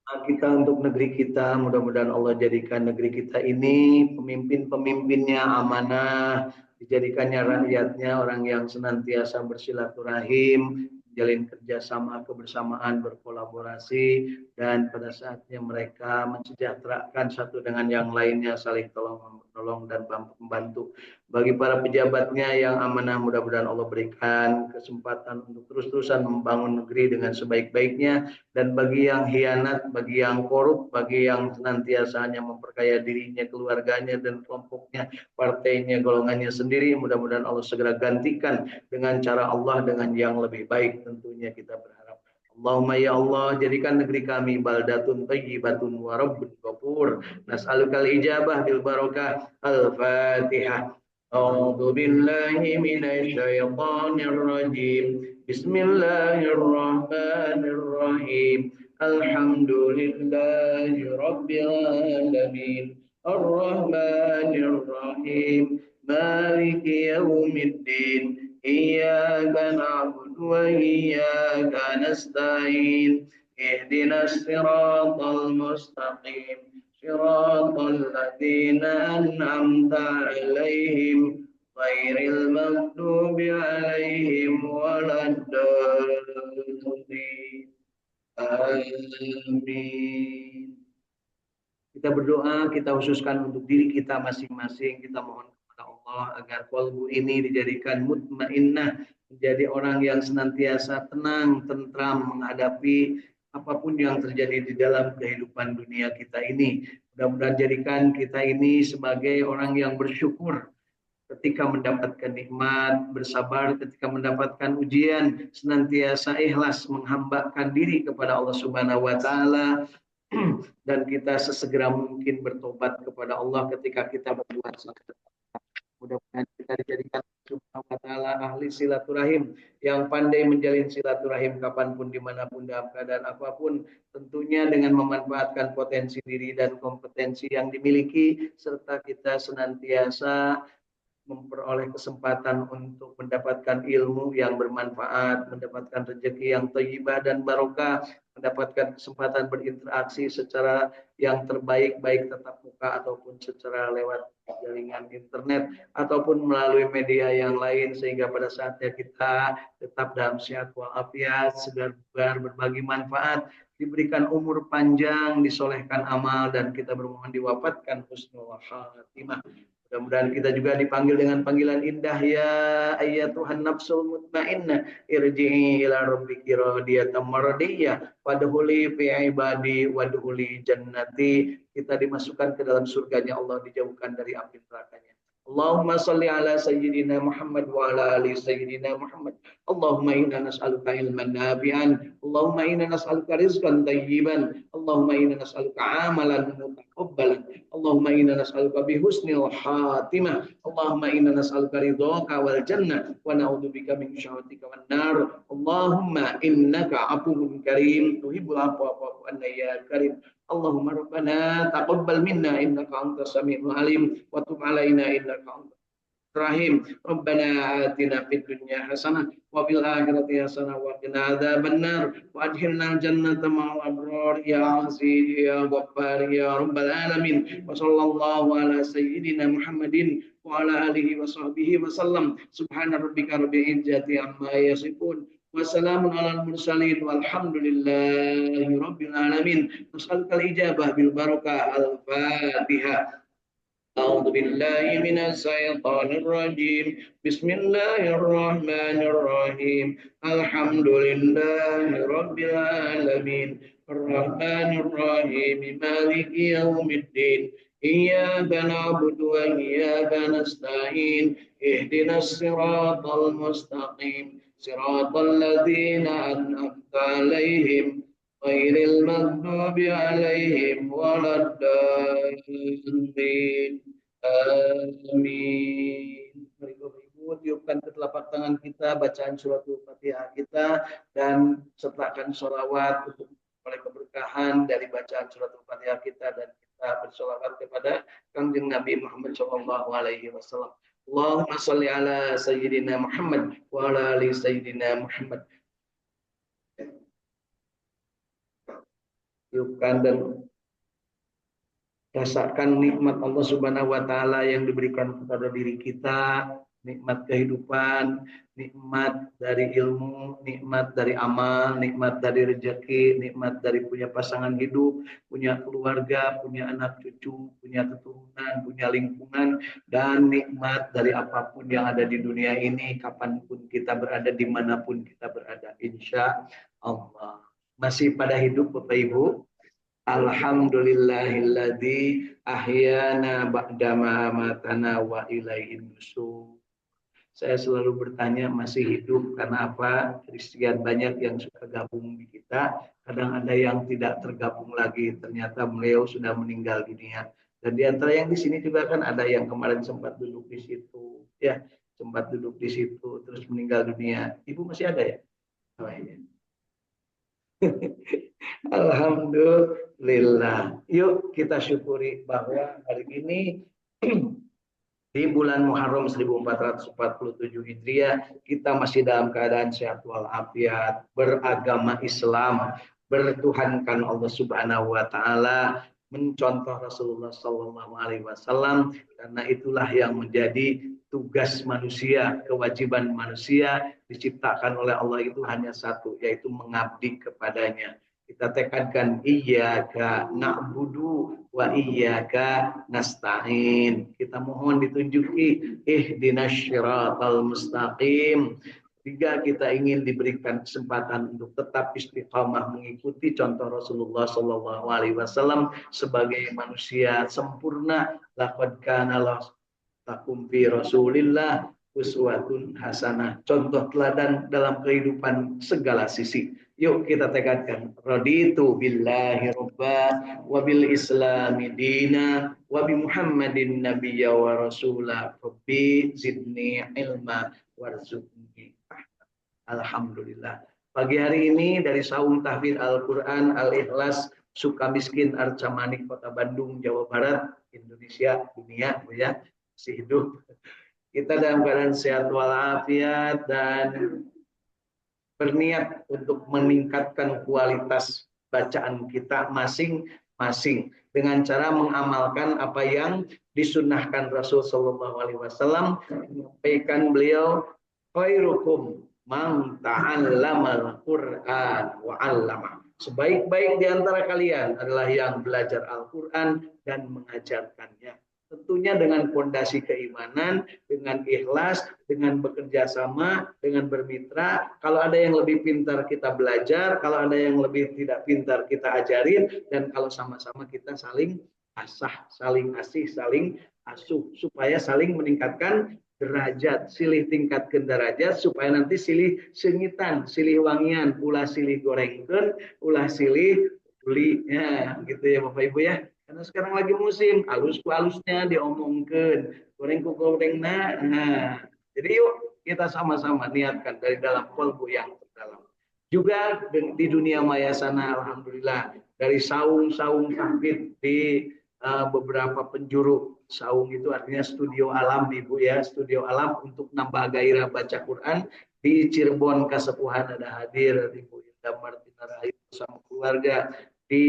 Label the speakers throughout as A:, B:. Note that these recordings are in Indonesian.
A: kita untuk negeri kita. Mudah-mudahan Allah jadikan negeri kita ini pemimpin-pemimpinnya amanah, dijadikannya rakyatnya orang yang senantiasa bersilaturahim, menjalin kerjasama, kebersamaan, berkolaborasi, dan pada saatnya mereka mensejahterakan satu dengan yang lainnya, saling tolong menolong dan membantu. Bagi para pejabatnya yang amanah, mudah-mudahan Allah berikan kesempatan untuk terus-terusan membangun negeri dengan sebaik-baiknya, dan bagi yang hianat, bagi yang korup, bagi yang senantiasa hanya memperkaya dirinya, keluarganya, dan kelompoknya, partainya, golongannya sendiri, mudah-mudahan Allah segera gantikan dengan cara Allah dengan yang lebih baik, tentunya kita berharap. Allahumma ya Allah, jadikan negeri kami baldatun thayyibatun wa rabbun ghafur. Nas'alukal ijabah bil barakah. Al-Fatihah. A'udzu billahi minasy syaithanir rajim. Bismillahirrahmanirrahim. Alhamdulillahi rabbil alamin. Ar-Rahmanir Rahim. Maliki yaumiddin. Iyyaka na'budu wa iyyaka nasta'in. Ihdinas siratal mustaqim. Siratal ladzina an'amta 'alaihim ghairil maghdubi 'alaihim waladdallin. Amin. Kita berdoa, kita khususkan untuk diri kita masing-masing. Kita mohon kepada Allah agar kalbu ini dijadikan mutmainnah, menjadi orang yang senantiasa tenang, tentram menghadapi apapun yang terjadi di dalam kehidupan dunia kita ini. Mudah-mudahan jadikan kita ini sebagai orang yang bersyukur ketika mendapatkan nikmat, bersabar ketika mendapatkan ujian, senantiasa ikhlas menghambakan diri kepada Allah Subhanahu wa taala, dan kita sesegera mungkin bertobat kepada Allah ketika kita berbuat salah. Mudah-mudahan kita dijadikan Subhanahu wa taala ahli silaturahim yang pandai menjalin silaturahim kapanpun, dimanapun, dalam keadaan apapun, tentunya dengan memanfaatkan potensi diri dan kompetensi yang dimiliki, serta kita senantiasa memperoleh kesempatan untuk mendapatkan ilmu yang bermanfaat, mendapatkan rezeki yang thayyibah dan barokah, mendapatkan kesempatan berinteraksi secara yang terbaik, baik tatap muka ataupun secara lewat jaringan internet ataupun melalui media yang lain, sehingga pada saatnya kita tetap dalam sehat walafiat, segar bugar, berbagi manfaat, diberikan umur panjang, disolehkan amal, dan kita bermohon diwafatkan husnul khatimah. Mudah-mudahan kita juga dipanggil dengan panggilan indah, ya ayyatuhan nafsul mutmainnah irji'i ila rabbiki radiyatan mardiyah wadkhuli fi ibadi wadkhuli jannati. Kita dimasukkan ke dalam surganya Allah, dijauhkan dari api nerakanya. Allahumma salli ala sayyidina Muhammad wa ala ali sayyidina Muhammad. Allahumma inna nas'aluka ilman nafi'an. Allahumma inna nas'aluka rizqan tayyiban. Allahumma inna nas'aluka amalan mutaqabbalan. Allahumma inna nas'aluka bihusnil khatimah. Allahumma inna nas'aluka ridhaka wal jannah wa na'udzubika min syarrika wan nar. Allahumma innaka afuwwun karim tuhibbul afwa fa'fu anna ya karim. Allahumma rabbana taqabbal minna innaka antas samiul alim wa tub alaina innaka antas rahim. Rabbana atina fid dunya hasanah wa fil akhirati hasanah wa qina adzabannar wa adkhilnal jannata ma'al abrar ya aziz ya ghaffar ya rabbal alamin. Wa sallallahu ala sayyidina Muhammadin wa ala alihi wa sahbihi wa sallam. Subhana rabbika rabbil izzati amma yasifun. Wassalamun alal mursalin walhamdulillahi rabbil alamin. Nas'alukal ijabah bil barakah. Al-Fatihah. أعوذ بالله من الشيطان الرجيم بسم الله الرحمن الرحيم الحمد لله رب العالمين الرحمن الرحيم مالك يوم الدين إياك نعبد وإياك نستعين اهدنا الصراط المستقيم صراط الذين أنعمت عليهم غير المغضوب عليهم ولا الضالين. Amin. Mari Bapak Ibu tiupkan ke telapak tangan kita bacaan suratul Fatihah kita dan sertakan sholawat untuk oleh keberkahan dari bacaan suratul Fatihah kita, dan kita bersolawat kepada Kanjeng Nabi Muhammad Shallallahu Alaihi Wasallam. Allahumma sholli ala Sayyidina Muhammad wa ala ali Sayyidina Muhammad. tiupkan dan rasakan nikmat Allah Subhanahu wa taala yang diberikan kepada diri kita, nikmat kehidupan, nikmat dari ilmu, nikmat dari amal, nikmat dari rezeki, nikmat dari punya pasangan hidup, punya keluarga, punya anak cucu, punya keturunan, punya lingkungan, dan nikmat dari apapun yang ada di dunia ini, kapanpun kita berada, dimanapun kita berada, insya Allah. Masih pada hidup Bapak Ibu? Alhamdulillahilladzi ahyana ba'dama amatana wa ilaihin nusur. Saya selalu bertanya masih hidup karena apa? Sekian banyak yang suka gabung di kita. Kadang ada yang tidak tergabung lagi. Ternyata beliau sudah meninggal dunia. Dan di antara yang di sini juga kan ada yang kemarin sempat duduk di situ, ya, sempat duduk di situ terus meninggal dunia. Ibu masih ada ya? Oh, iya. Alhamdulillah. Yuk kita syukuri bahwa hari ini di bulan Muharram 1447 Hijriah kita masih dalam keadaan sehat walafiat, beragama Islam, bertuhankan Allah Subhanahu wa taala, mencontoh Rasulullah sallallahu alaihi wasallam, karena itulah yang menjadi tugas manusia, kewajiban manusia diciptakan oleh Allah itu hanya satu, yaitu mengabdi kepadanya. Kita tekankan iyyaka na'budu wa iyyaka nasta'in. Kita mohon ditunjuki ihdinas syiratal mustaqim. Jika kita ingin diberikan kesempatan untuk tetap istiqamah mengikuti contoh Rasulullah Sallallahu Alaihi Wasallam sebagai manusia sempurna, laqad kana lakum fi Rasulillah uswatun hasanah. Contoh teladan dalam kehidupan segala sisi. Yuk kita tekankan raditu billahi robba wa bil islami dina wa bi muhammadin nabiyya wa rasulah rabbi zidni ilma warzuqni. Alhamdulillah. Pagi hari ini dari Saung Tahfidz Al-Quran Al-Ikhlas Sukamiskin Arca Manik Kota Bandung Jawa Barat Indonesia dunia ya masih hidup. Kita dalam keadaan sehat walafiat dan berniat untuk meningkatkan kualitas bacaan kita masing-masing dengan cara mengamalkan apa yang disunnahkan Rasul Shallallahu Alaihi Wasallam. Menyampaikan beliau, khairukum man ta'allamal Qur'an wa 'allama. Sebaik-baik di antara kalian adalah yang belajar Al-Quran dan mengajarkannya. Tentunya dengan fondasi keimanan, dengan ikhlas, dengan bekerja sama, dengan bermitra. Kalau ada yang lebih pintar kita belajar, kalau ada yang lebih tidak pintar kita ajarin, dan kalau sama-sama kita saling asah, saling asih, saling asuh, supaya saling meningkatkan derajat, silih tingkatkan derajat, supaya nanti silih sengitan, silih wangian, ulah silih gorengkeun, ulah silih beli, ya gitu ya Bapak Ibu ya. Karena sekarang lagi musim, halus-halusnya diomongkan, goreng-gorengna. Nah, jadi yuk kita sama-sama niatkan dari dalam kolbu yang terdalam. Juga di dunia maya sana, alhamdulillah, dari saung-saung tahfidz di beberapa penjuru. Saung itu artinya studio alam, Ibu ya, studio alam untuk nambah gairah baca Quran. Di Cirebon Kasepuhan ada hadir Ibu Indah Martina Rahim bersama keluarga. Di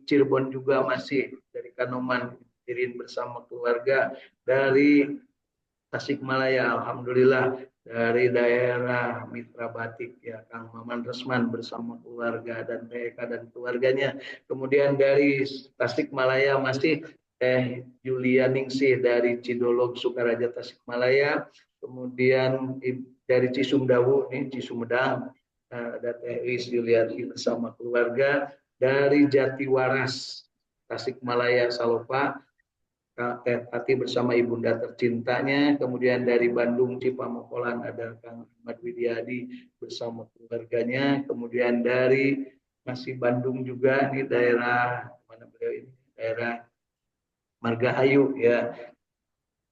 A: Cirebon juga masih dari Kanoman Irin bersama keluarga. Dari Tasikmalaya alhamdulillah, dari daerah Mitra Batik ya Kang Maman Resman bersama keluarga dan PK dan keluarganya. Kemudian dari Tasikmalaya masih Julia Ningsih dari Cidolog Sukaraja Tasikmalaya. Kemudian dari Cisumdawu nih Cisumedang ada Teh Juliati bersama keluarga. Dari Jatiwaras Tasikmalaya Salopa Teh Tati bersama ibunda tercintanya. Kemudian dari Bandung Cipamokolan ada Kang Ahmad Widyadi bersama keluarganya. Kemudian dari masih Bandung juga di daerah mana beliau ini, daerah Margahayu ya,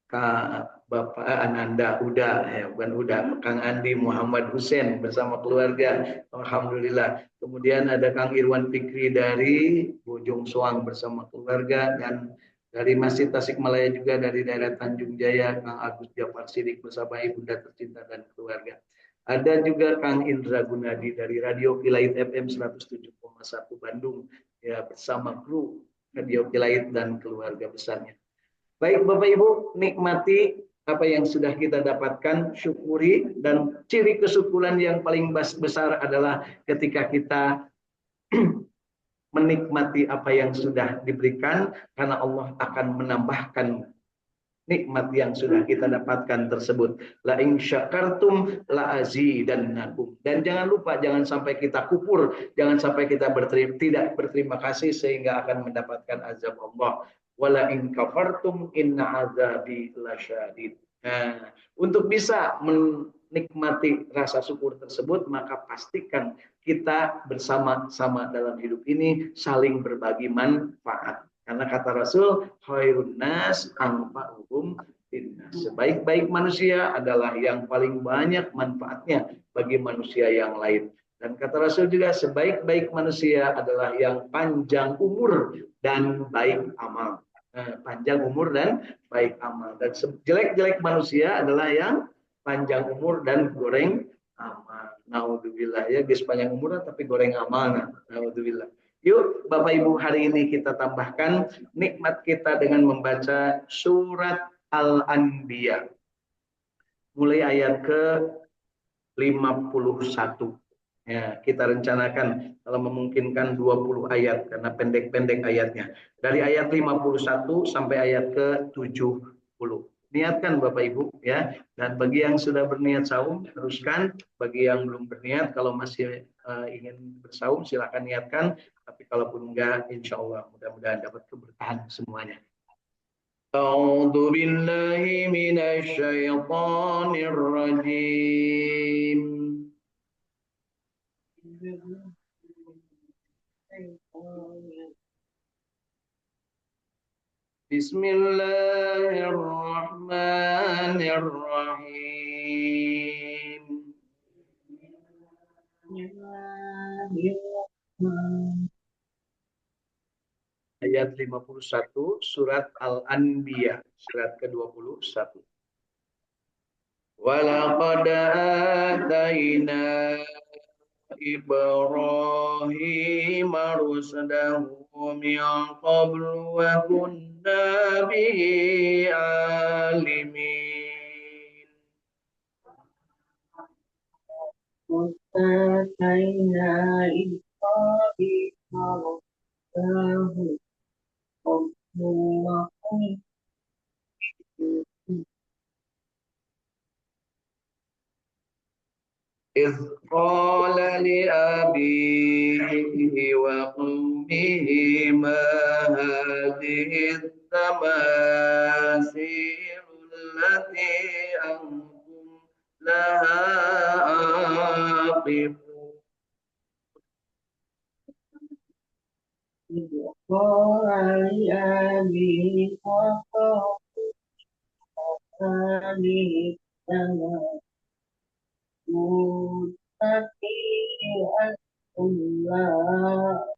A: Kak Bapak Ananda Uda ya, bukan Uda, Kang Andi Muhammad Hussein bersama keluarga, alhamdulillah. Kemudian ada Kang Irwan Fikri dari Bojong Soang bersama keluarga, dan dari Masjid Tasikmalaya juga dari daerah Tanjung Jaya Kang Agus Jafar Sidik bersama ibunda tercinta dan keluarga. Ada juga Kang Indra Gunadi dari Radio Kilait FM 107,1 Bandung ya bersama kru Radio Kilait dan keluarga besarnya. Baik Bapak Ibu, nikmati apa yang sudah kita dapatkan, syukuri, dan ciri kesyukuran yang paling besar adalah ketika kita menikmati apa yang sudah diberikan, karena Allah akan menambahkan nikmat yang sudah kita dapatkan tersebut. La in syakartum la azidannakum. Dan jangan lupa, jangan sampai kita kufur, jangan sampai kita tidak berterima kasih sehingga akan mendapatkan azab Allah. Wala in kafartum inna azabi lasyadid. Nah, untuk bisa menikmati rasa syukur tersebut, maka pastikan kita bersama-sama dalam hidup ini saling berbagi manfaat. Karena kata Rasul, khairun nas anfa'uhum linnas. Sebaik-baik manusia adalah yang paling banyak manfaatnya bagi manusia yang lain. Dan kata Rasul juga, sebaik-baik manusia adalah yang panjang umur dan baik amal. Panjang umur dan baik amal. Dan jelek-jelek manusia adalah yang panjang umur dan goreng amal. Naudzubillah, ya guys, panjang umur tapi goreng amal. Naudzubillah. Yuk Bapak Ibu, hari ini kita tambahkan nikmat kita dengan membaca surat Al-Anbiya. Mulai ayat ke-51. Ya, kita rencanakan kalau memungkinkan 20 ayat karena pendek-pendek ayatnya. Dari ayat 51 sampai ayat ke-70. Niatkan Bapak Ibu ya. Dan bagi yang sudah berniat saum teruskan, bagi yang belum berniat kalau masih ingin bersaum silakan niatkan, tapi kalaupun enggak insya Allah mudah-mudahan dapat keberkahan semuanya. A'udzu billahi minasyaitonir rajim. Bismillahirrahmanirrahim. Ayat 51 surat Al-Anbiya, surat ke-21. Walaqad atayna Ibrahim rusdahu min qablu wa kunna bihi alimin.
B: Atayna Ibrahim rusdahu
A: إذ قال لأبيه وقومه ما هذه التماثيل التي أنتم لها عاقبون.
B: إذ قال لأبيه وقومه هذه التماثيل التي أنتم لها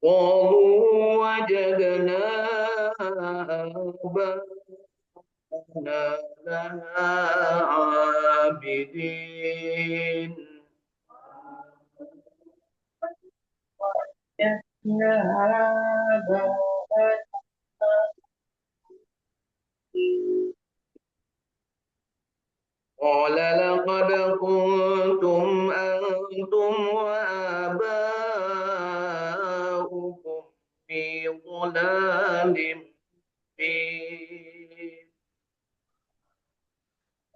A: قالوا وجدنا آباءنا لها عابدين.
B: وجدنا آباءنا
A: قال لقد كنتم أنتم وآباؤكم في ضلال مبين.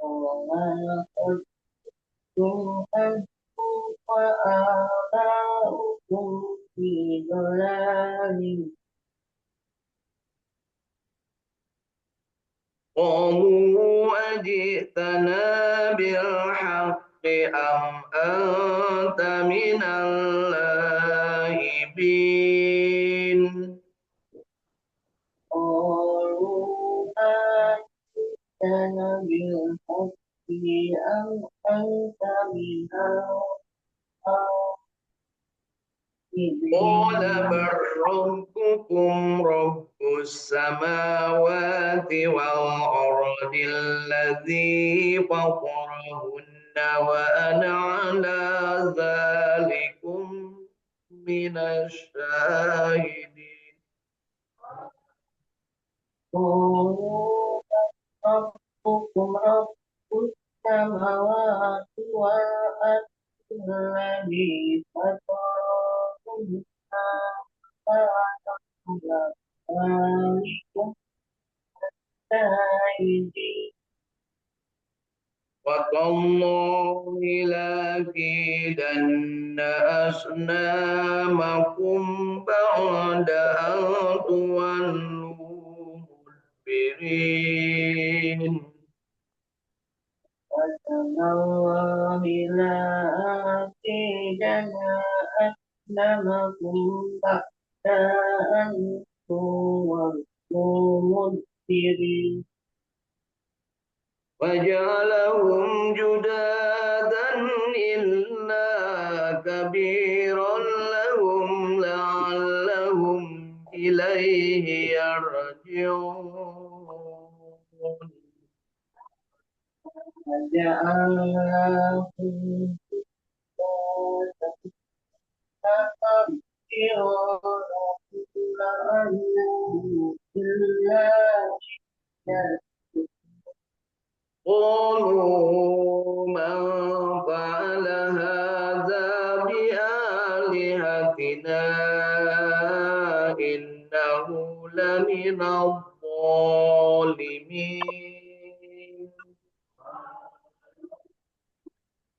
B: قال لقد كنتم أنتم وآباؤكم في ضلال
A: قالوا أجئتنا بالحق أم أنت من اللاعبين.
B: قالوا آتنا بالحق أم أنت من
A: قال بل ربكم رب السماوات والأرض الذي فطرهن وأنا على ذلكم من الشاهدين.
B: قالوا ربكم رب السماوات والأرض الذي فطرهن عليكم شاهدين.
A: وتالله لأكيدن أصنامكم بعد أن تولوا مدبرين.
B: وتالله لآتينن أسلمكم بعد أن تولوا مدبرين.
A: وجعلهم جدادا إلا كبيرا لهم لعلهم إليه يرجعون.
B: وجعلناكم
A: قالوا من فعل هذا بآلهتنا إنه لمن الظالمين.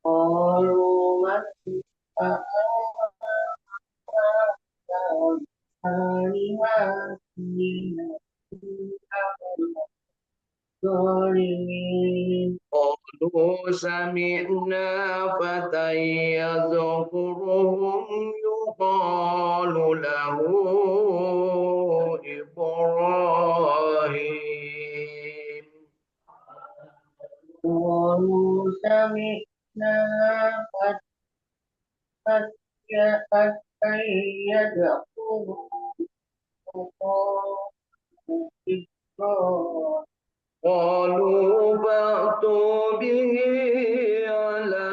B: قالوا من آلهتنا الظالمين.
A: قالوا سمعنا فتى يذكرهم يقال له إبراهيم.
B: قالوا سمعنا فتى يدعوهم إبراهيم.
A: قالوا فأتوا به على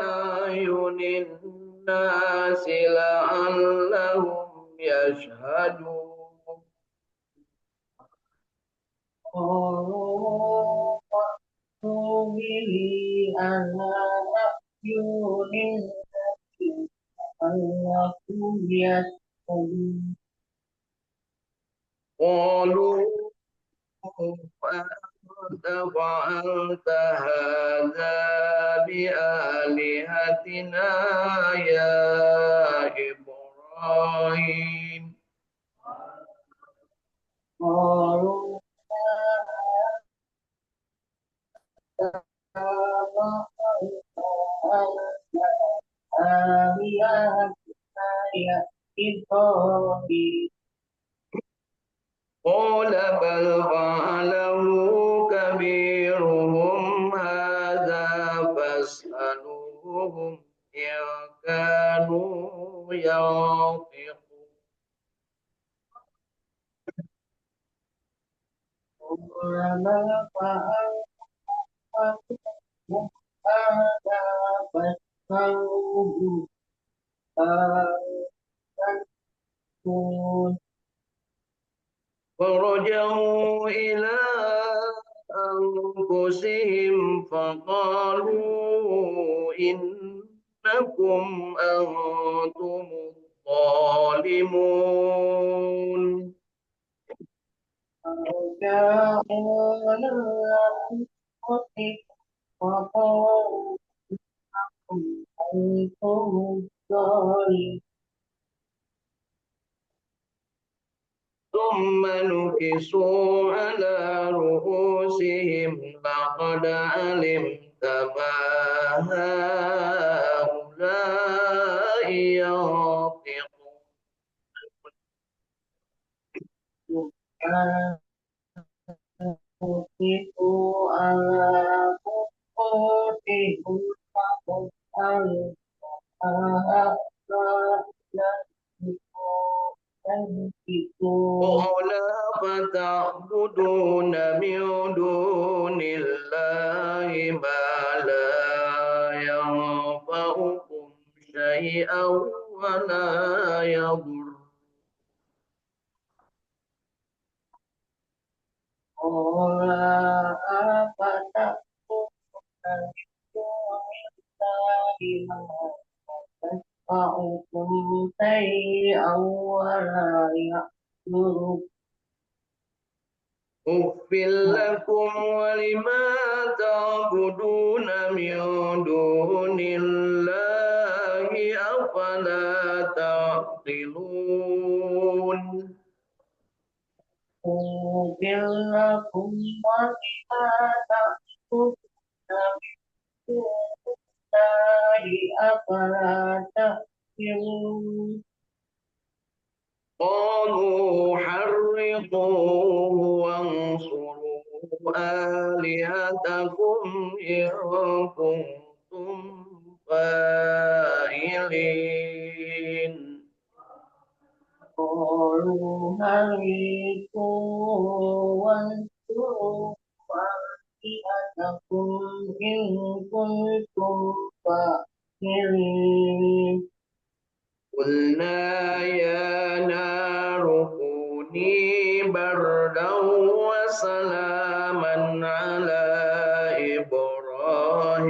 A: أعين الناس لعلهم يشهدون.
B: قالوا فأتوا به على أعين الناس لعلهم يشهدون.
A: قالوا أأنت فعلت هذا بآلهتنا يا إبراهيم.
B: قالوا إبراهيم.
A: قال بل فعله كبيرهم هذا فاسألوهم إن كانوا ينطقون.
B: قال بل فعلتم هذا فاسألوهم أن
A: فرجعوا إلى أنفسهم فقالوا إنكم أنتم الظالمون.
B: رجعوا إلى أنفسهم وقالوا أنتم الظالمون.
A: ثم نكسوا على رؤوسهم لقد علمت ما هؤلاء ينطقون.
B: أنفقوا على رؤوسهم فقد علمت ما ينفقون.
A: قال فتعبدون من دون الله ما لا ينفعكم شيئا ولا يضر.
B: قال أفتأتون بالله ما تسمعكم شيئا ولا يأمركم
A: أف لكم ولما تعبدون من دون الله أفلا تعقلون.
B: لكم وبما تأكلون من الله أفلا تأكلون
A: قالوا حرقوه وانصروا آلهتكم إن كنتم فاعلين.
B: قالوا هرقوا وانصروا آلهتكم إن كنتم فاعلين
A: قلنا يا نار كوني بردا وسلاما على إبراهيم.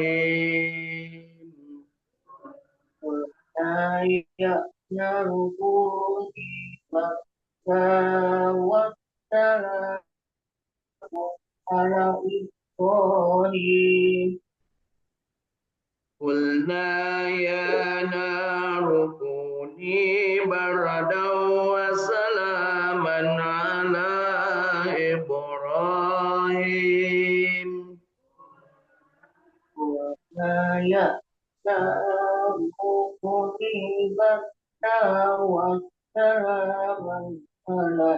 B: قلنا يأتنا ركوني والسلام على إبراهيم
A: قلنا يا نار كوني بردا وسلاما على إبراهيم.
B: قلنا يأتنا ركوني والسلام على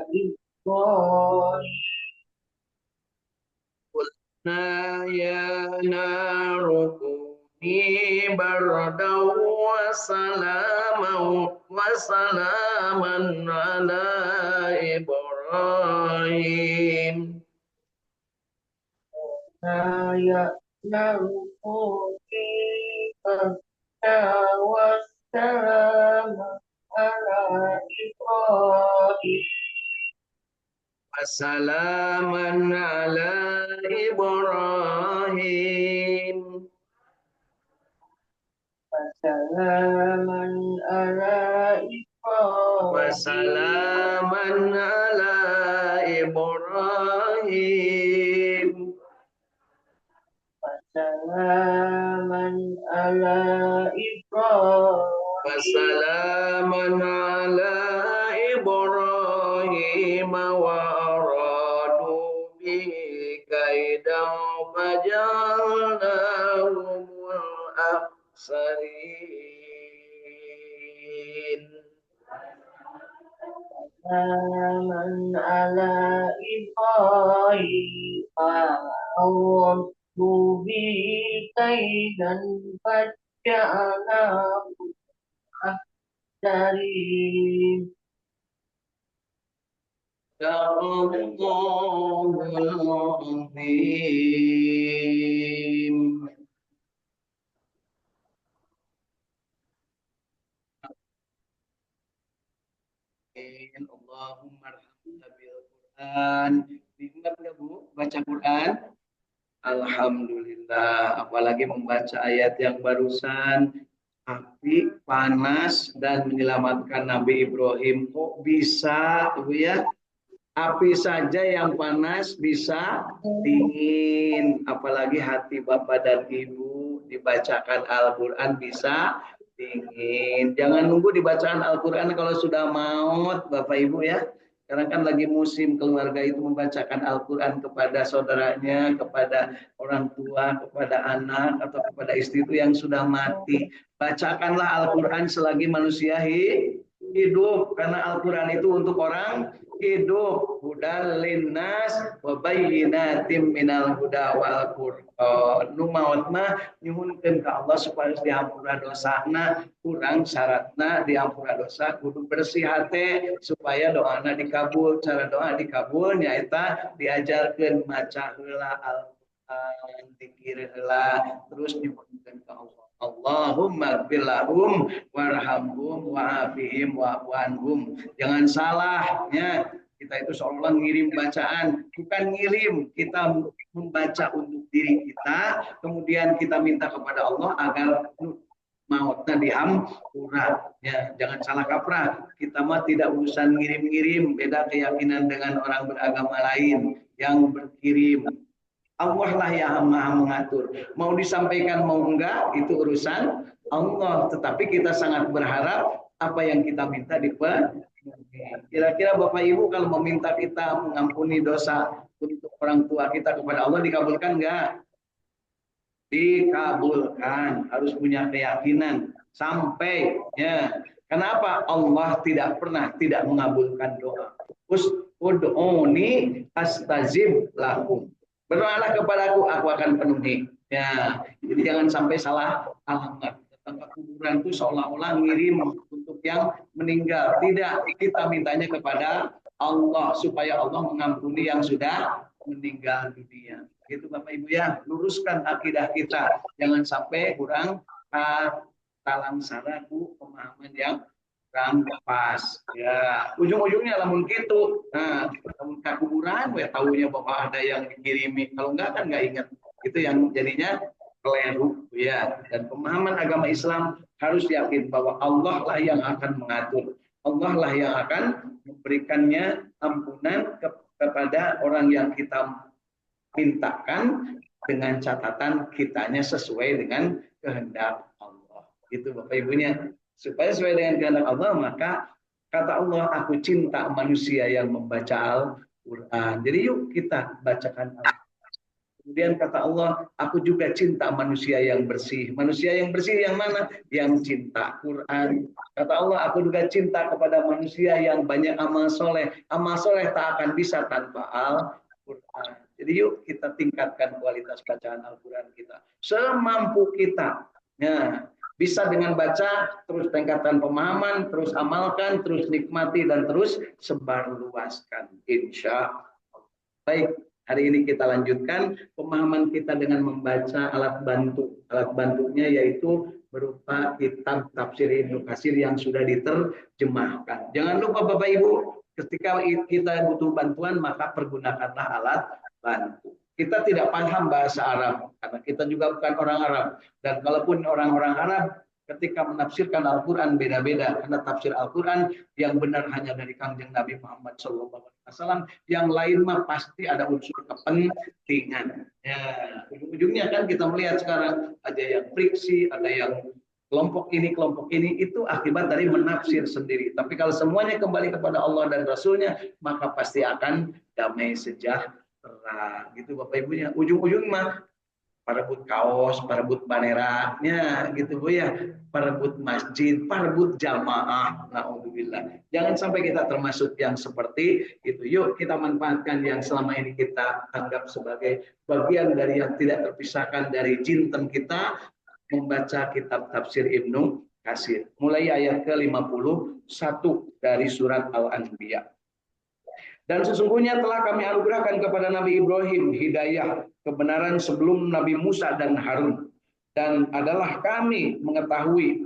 B: إبراهيم
A: قلنا يا نار كوني بردا وسلاما على إبراهيم.
B: يأمركم والسلام على إبراهيم
A: وسلاما على إبراهيم.
B: وسلاما على إبراهيم
A: وسلاما على إبراهيم.
B: وسلاما على إبراهيم
A: وسلاما على إبراهيم وأرادوا به كيدا فجعلناهم الأخسرين.
B: سلاما على إبراهيم وأردوا به كيدا فجعلناهم أخسرين
A: صدق الله العظيم. Allahumma arhamna bil Quran. Nikmat nggak Bu baca Quran? Alhamdulillah. Apalagi membaca ayat yang barusan, api panas dan menyelamatkan Nabi Ibrahim. Kok bisa Bu ya? Api saja yang panas bisa dingin, apalagi hati bapak dan ibu dibacakan Al-Quran bisa dingin. Jangan nunggu dibacaan Al-Quran kalau sudah maut bapak ibu ya. Karena kan lagi musim keluarga itu membacakan Al-Quran kepada saudaranya, kepada orang tua, kepada anak, atau kepada istri itu yang sudah mati. Bacakanlah Al-Quran selagi manusia hidup, karena Al-Quran itu untuk orang hidup. Hudal linnas wa bayyinatim minal huda wal qur'an. Nu maot mah nyuhunkeun ka Allah supaya diampura dosana, kurang syaratna diampura dosa kudu bersih hate supaya doana dikabul. Cara doa dikabul nyaeta diajarkeun maca heula Al-Qur'an, zikir heula, terus nyuhunkeun ka Allah. Allahumma ighfir lahum warhamhum wa'afihim wa'fu anhum. Jangan salah ya. Kita itu seolah ngirim bacaan, bukan ngirim, kita membaca untuk diri kita, kemudian kita minta kepada Allah agar mautnya dihampura. Ya, jangan salah kaprah. Kita mah tidak urusan ngirim-ngirim, beda keyakinan dengan orang beragama lain yang berkirim. Allah lah yang maha mengatur. Mau disampaikan mau enggak itu urusan Allah. Tetapi kita sangat berharap apa yang kita minta dipenuhi. Kira-kira Bapak Ibu kalau meminta kita mengampuni dosa untuk orang tua kita kepada Allah dikabulkan enggak? Dikabulkan. Harus punya keyakinan sampai ya. Kenapa Allah tidak pernah tidak mengabulkan doa? Ud'uni astajib lakum. Berdoalah kepadaku, aku akan penuhi. Ya, jadi jangan sampai salah alamat. Datang ke kuburan itu seolah-olah ngirim untuk yang meninggal. Tidak, kita mintanya kepada Allah supaya Allah mengampuni yang sudah meninggal dunia. Itu Bapak Ibu ya, luruskan akidah kita. Jangan sampai kurang talang saraku pemahaman yang kurang pas ya, ujung-ujungnya lamun gitu. Nah, lamun ke kuburan we taunya bapak ada yang dikirimi, kalau enggak kan enggak ingat. Itu yang jadinya keliru ya. Dan pemahaman agama Islam harus yakin bahwa Allah lah yang akan mengatur, Allah lah yang akan memberikannya ampunan kepada orang yang kita mintakan, dengan catatan kitanya sesuai dengan kehendak Allah. Itu Bapak Ibunya. Supaya sesuai dengan kehendak Allah, maka kata Allah, aku cinta manusia yang membaca Al-Quran. Jadi yuk kita bacakan Al-Quran. Kemudian kata Allah, aku juga cinta manusia yang bersih. Manusia yang bersih yang mana? Yang cinta Quran. Kata Allah, aku juga cinta kepada manusia yang banyak amal soleh. Amal soleh tak akan bisa tanpa Al-Quran. Jadi yuk kita tingkatkan kualitas bacaan Al-Quran kita. Semampu kita. Ya, bisa dengan baca, terus tingkatkan pemahaman, terus amalkan, terus nikmati, dan terus sebarluaskan. Insya Allah. Baik, hari ini kita lanjutkan pemahaman kita dengan membaca alat bantu. Alat bantunya yaitu berupa kitab tafsir Ibnu Katsir yang sudah diterjemahkan. Jangan lupa Bapak Ibu, ketika kita butuh bantuan, maka pergunakanlah alat bantu. Kita tidak paham bahasa Arab, karena kita juga bukan orang Arab. Dan kalaupun orang-orang Arab, ketika menafsirkan Al-Quran beda-beda. Karena tafsir Al-Quran yang benar hanya dari Kangjeng Nabi Muhammad SAW. Yang lain mah pasti ada unsur kepentingan. Ya, ujung-ujungnya kan kita melihat sekarang, ada yang friksi, ada yang kelompok ini, itu akibat dari menafsir sendiri. Tapi kalau semuanya kembali kepada Allah dan Rasulnya, maka pasti akan damai sejahtera. Gitu Bapak Ibunya. Ujung-ujung mah parebut kaos, parebut baneranya gitu Bu ya, parebut masjid, parebut jamaah. Naudzubillah. Jangan sampai kita termasuk yang seperti itu. Yuk kita manfaatkan yang selama ini kita anggap sebagai bagian dari yang tidak terpisahkan dari jinten kita, membaca kitab tafsir Ibnu Katsir. Mulai ayat ke-51 dari surat Al-Anbiya. Dan sesungguhnya telah kami anugerahkan kepada Nabi Ibrahim hidayah kebenaran sebelum Nabi Musa dan Harun. Dan adalah kami mengetahui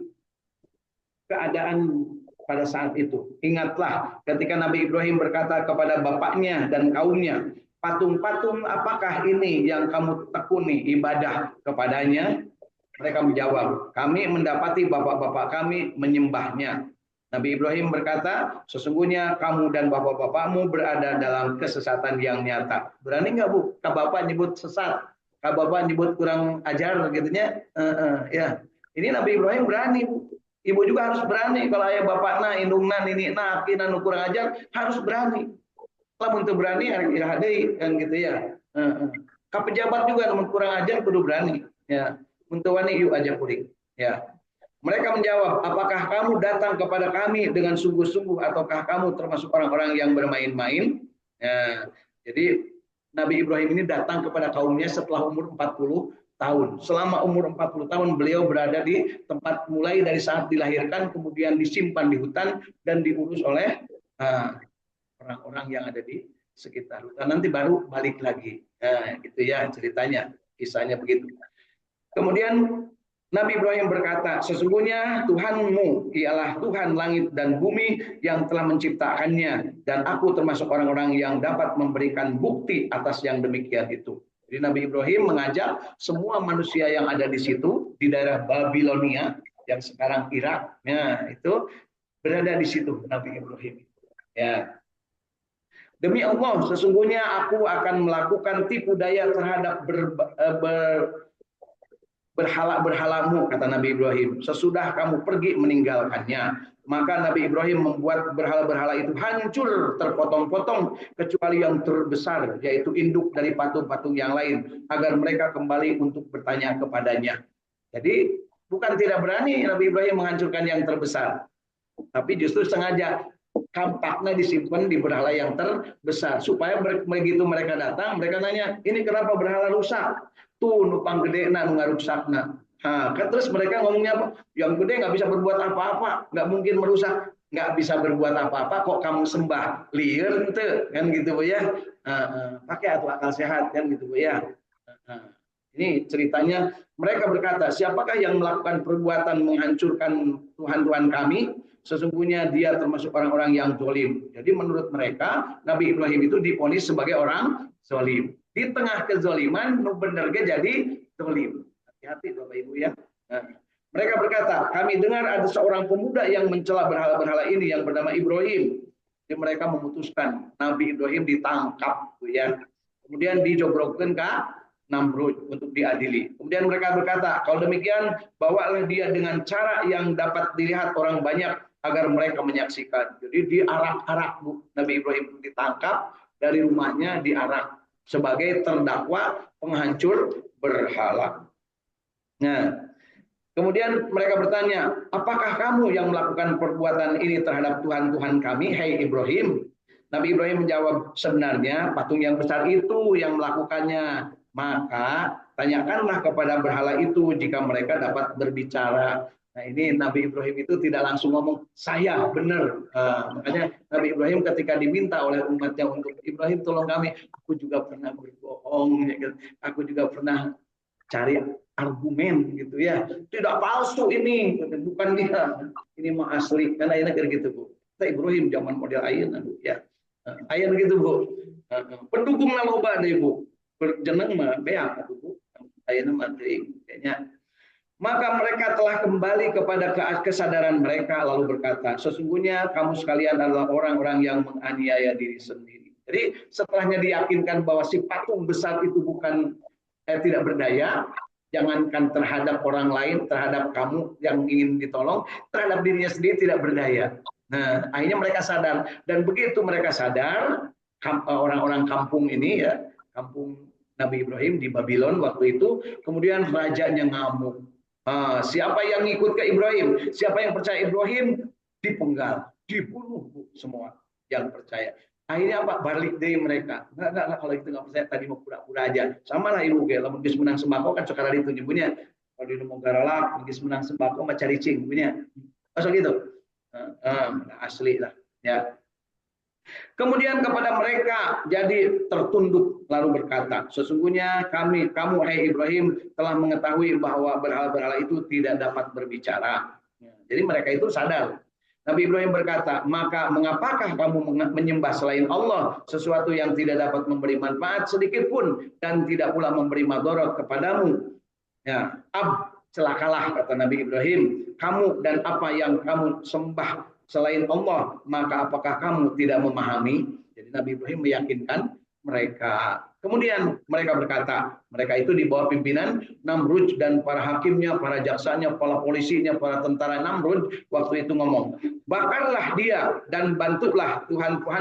A: keadaan pada saat itu. Ingatlah ketika Nabi Ibrahim berkata kepada bapaknya dan kaumnya, patung-patung apakah ini yang kamu tekuni ibadah kepadanya? Mereka menjawab, kami mendapati bapak-bapak kami menyembahnya. Nabi Ibrahim berkata, sesungguhnya kamu dan bapak-bapakmu berada dalam kesesatan yang nyata. Berani nggak Bu? Kak Bapak nyebut sesat, Kak Bapak nyebut kurang ajar, gitunya. Ya, ini Nabi Ibrahim berani Bu. Ibu juga harus berani. Kalau ayah bapakna, indungna, ini akinan kurang ajar, harus berani. Kalau untuk berani, hadai kan gitu ya. Kak pejabat juga namun kurang ajar, kudu berani. Ya, untuk wani yuk aja kuring. Ya. Mereka menjawab, apakah kamu datang kepada kami dengan sungguh-sungguh ataukah kamu termasuk orang-orang yang bermain-main? Ya, jadi Nabi Ibrahim ini datang kepada kaumnya setelah umur 40 tahun. Selama umur 40 tahun beliau berada di tempat mulai dari saat dilahirkan, kemudian disimpan di hutan dan diurus oleh orang-orang yang ada di sekitar hutan. Nanti baru balik lagi. Gitu ya ceritanya, kisahnya begitu. Kemudian Nabi Ibrahim berkata, sesungguhnya Tuhanmu ialah Tuhan langit dan bumi yang telah menciptakannya, dan aku termasuk orang-orang yang dapat memberikan bukti atas yang demikian itu. Jadi Nabi Ibrahim mengajak semua manusia yang ada di situ, di daerah Babilonia, yang sekarang Irak, ya, itu berada di situ Nabi Ibrahim. Ya. Demi Allah, sesungguhnya aku akan melakukan tipu daya terhadap berhala-berhalamu, kata Nabi Ibrahim, sesudah kamu pergi meninggalkannya. Maka Nabi Ibrahim membuat berhala-berhala itu hancur terpotong-potong, kecuali yang terbesar, yaitu induk dari patung-patung yang lain, agar mereka kembali untuk bertanya kepadanya. Jadi bukan tidak berani Nabi Ibrahim menghancurkan yang terbesar, tapi justru sengaja kampaknya disimpan di berhala yang terbesar, supaya begitu mereka datang, mereka nanya, ini kenapa berhala rusak? Tuh nupang gede nak ngarusakna. Nah, kan terus mereka ngomongnya apa? Yang gede nggak bisa berbuat apa-apa, nggak mungkin merusak, nggak bisa berbuat apa-apa, kok kamu sembah liar gitu, kan gitu Bu ya. Pakai atau akal sehat kan gitu Bu ya. Ini ceritanya, mereka berkata, siapakah yang melakukan perbuatan menghancurkan Tuhan-Tuhan kami? Sesungguhnya dia termasuk orang-orang yang zalim. Jadi menurut mereka, Nabi Ibrahim itu divonis sebagai orang zalim. Di tengah kezaliman, nu bener ge jadi zalim. Hati-hati Bapak Ibu ya. Mereka berkata, kami dengar ada seorang pemuda yang mencela berhala-berhala ini yang bernama Ibrahim. Jadi mereka memutuskan Nabi Ibrahim ditangkap, ya. Kemudian dijogrokkan ke Namrud untuk diadili. Kemudian mereka berkata, kalau demikian bawalah dia dengan cara yang dapat dilihat orang banyak agar mereka menyaksikan. Jadi diarak-arak Nabi Ibrahim ditangkap, dari rumahnya diarak sebagai terdakwa penghancur berhala. Nah, kemudian mereka bertanya, apakah kamu yang melakukan perbuatan ini terhadap Tuhan-Tuhan kami, hai Ibrahim? Nabi Ibrahim menjawab, sebenarnya patung yang besar itu yang melakukannya. Maka tanyakanlah kepada berhala itu jika mereka dapat berbicara. Nah ini Nabi Ibrahim itu tidak langsung ngomong, saya benar. Makanya Nabi Ibrahim ketika diminta oleh umatnya untuk, Ibrahim tolong kami, aku juga pernah berbohong, aku juga pernah cari argumen gitu ya, tidak palsu ini, bukan dia, ini mah asli, kan ayana gitu Bu. Kita Ibrahim zaman model ayana ya, ayana gitu Bu. Pendukung loba deh Bu, berjeneng mah beak atuh Bu, ayana mah kayaknya. Maka mereka telah kembali kepada kesadaran mereka, lalu berkata, sesungguhnya kamu sekalian adalah orang-orang yang menganiaya diri sendiri. Jadi setelahnya diyakinkan bahwa si patung besar itu bukan tidak berdaya, jangankan terhadap orang lain, terhadap kamu yang ingin ditolong, terhadap dirinya sendiri tidak berdaya. Nah, akhirnya mereka sadar, dan begitu mereka sadar, orang-orang kampung ini ya, kampung Nabi Ibrahim di Babylon waktu itu, kemudian rajanya ngamuk. Siapa yang ikut ke Ibrahim, siapa yang percaya Ibrahim, dipenggal, dibunuh semua yang percaya. Akhirnya apa? Balik deh mereka. Enggak, kalau itu nggak percaya, tadi mau pura-pura aja. Sama lah ibu, kalau menggis menang sembako kan sekarang itu nyebutnya. Kalau di mau garalak, menggis menang sembako mah cari cing, punya. Asal gitu. Asli lah. Ya. Kemudian kepada mereka jadi tertunduk lalu berkata, sesungguhnya kamu hai Ibrahim telah mengetahui bahwa berhala-berhala itu tidak dapat berbicara. Jadi mereka itu sadar. Nabi Ibrahim berkata, maka mengapakah kamu menyembah selain Allah sesuatu yang tidak dapat memberi manfaat sedikit pun dan tidak pula memberi madarat kepadamu? Ya, celakalah kata Nabi Ibrahim, kamu dan apa yang kamu sembah selain Allah, maka apakah kamu tidak memahami? Jadi Nabi Ibrahim meyakinkan mereka. Kemudian mereka berkata, mereka itu di bawah pimpinan Namrud dan para hakimnya, para jaksanya, para polisinya, para tentara Namrud waktu itu ngomong, bakarlah dia dan bantulah Tuhan-Tuhan